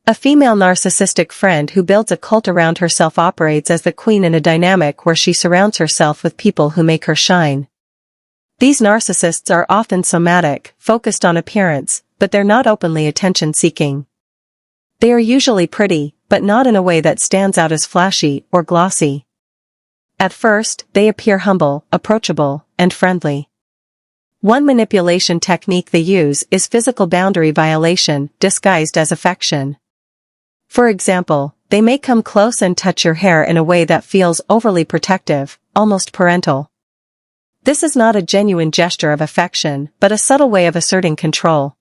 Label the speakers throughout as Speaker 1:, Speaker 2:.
Speaker 1: A female narcissistic friend who builds a cult around herself operates as the queen in a dynamic where she surrounds herself with people who make her shine. These narcissists are often somatic, focused on appearance, but they're not openly attention-seeking. They are usually pretty, but not in a way that stands out as flashy or glossy. At first, they appear humble, approachable, and friendly. One manipulation technique they use is physical boundary violation, disguised as affection. For example, they may come close and touch your hair in a way that feels overly protective, almost parental. This is not a genuine gesture of affection, but a subtle way of asserting control.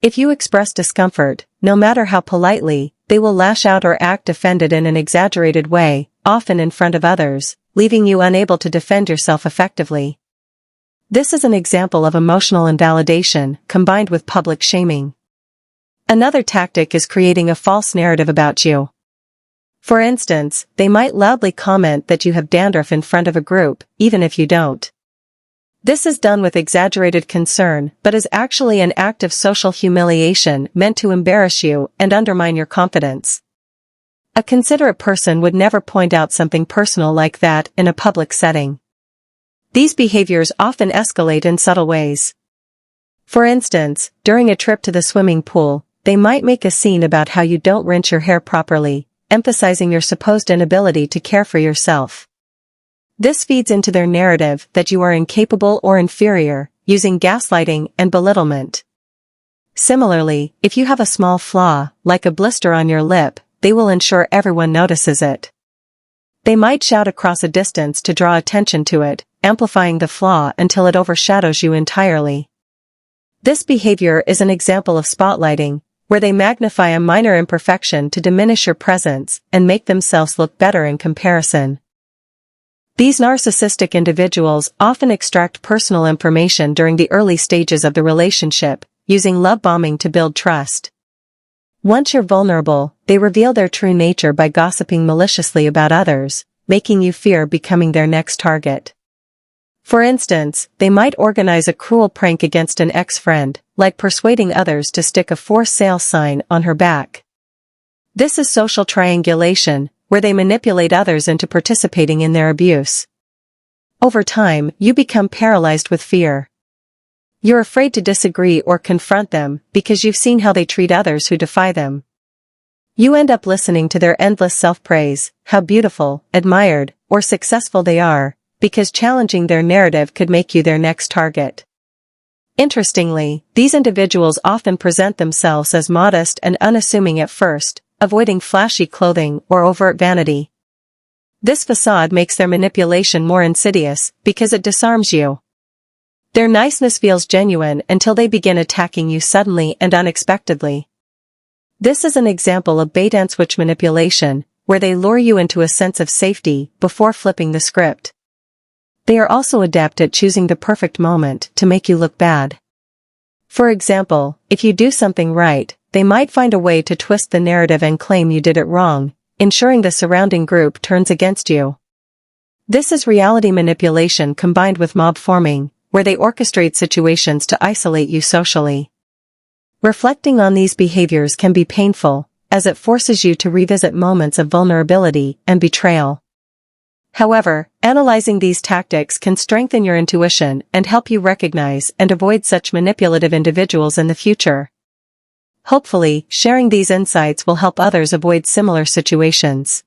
Speaker 1: If you express discomfort, no matter how politely, they will lash out or act offended in an exaggerated way, often in front of others, leaving you unable to defend yourself effectively. This is an example of emotional invalidation, combined with public shaming. Another tactic is creating a false narrative about you. For instance, they might loudly comment that you have dandruff in front of a group, even if you don't. This is done with exaggerated concern, but is actually an act of social humiliation meant to embarrass you and undermine your confidence. A considerate person would never point out something personal like that in a public setting. These behaviors often escalate in subtle ways. For instance, during a trip to the swimming pool, they might make a scene about how you don't rinse your hair properly, emphasizing your supposed inability to care for yourself. This feeds into their narrative that you are incapable or inferior, using gaslighting and belittlement. Similarly, if you have a small flaw, like a blister on your lip, they will ensure everyone notices it. They might shout across a distance to draw attention to it, amplifying the flaw until it overshadows you entirely. This behavior is an example of spotlighting, where they magnify a minor imperfection to diminish your presence and make themselves look better in comparison. These narcissistic individuals often extract personal information during the early stages of the relationship, using love bombing to build trust. Once you're vulnerable, they reveal their true nature by gossiping maliciously about others, making you fear becoming their next target. For instance, they might organize a cruel prank against an ex-friend, like persuading others to stick a for sale sign on her back. This is social triangulation, where they manipulate others into participating in their abuse. Over time, you become paralyzed with fear. You're afraid to disagree or confront them because you've seen how they treat others who defy them. You end up listening to their endless self-praise, how beautiful, admired, or successful they are, because challenging their narrative could make you their next target. Interestingly, these individuals often present themselves as modest and unassuming at first, avoiding flashy clothing or overt vanity. This facade makes their manipulation more insidious because it disarms you. Their niceness feels genuine until they begin attacking you suddenly and unexpectedly. This is an example of bait-and-switch manipulation, where they lure you into a sense of safety before flipping the script. They are also adept at choosing the perfect moment to make you look bad. For example, if you do something right, they might find a way to twist the narrative and claim you did it wrong, ensuring the surrounding group turns against you. This is reality manipulation combined with mob forming, where they orchestrate situations to isolate you socially. Reflecting on these behaviors can be painful, as it forces you to revisit moments of vulnerability and betrayal. However, analyzing these tactics can strengthen your intuition and help you recognize and avoid such manipulative individuals in the future. Hopefully, sharing these insights will help others avoid similar situations.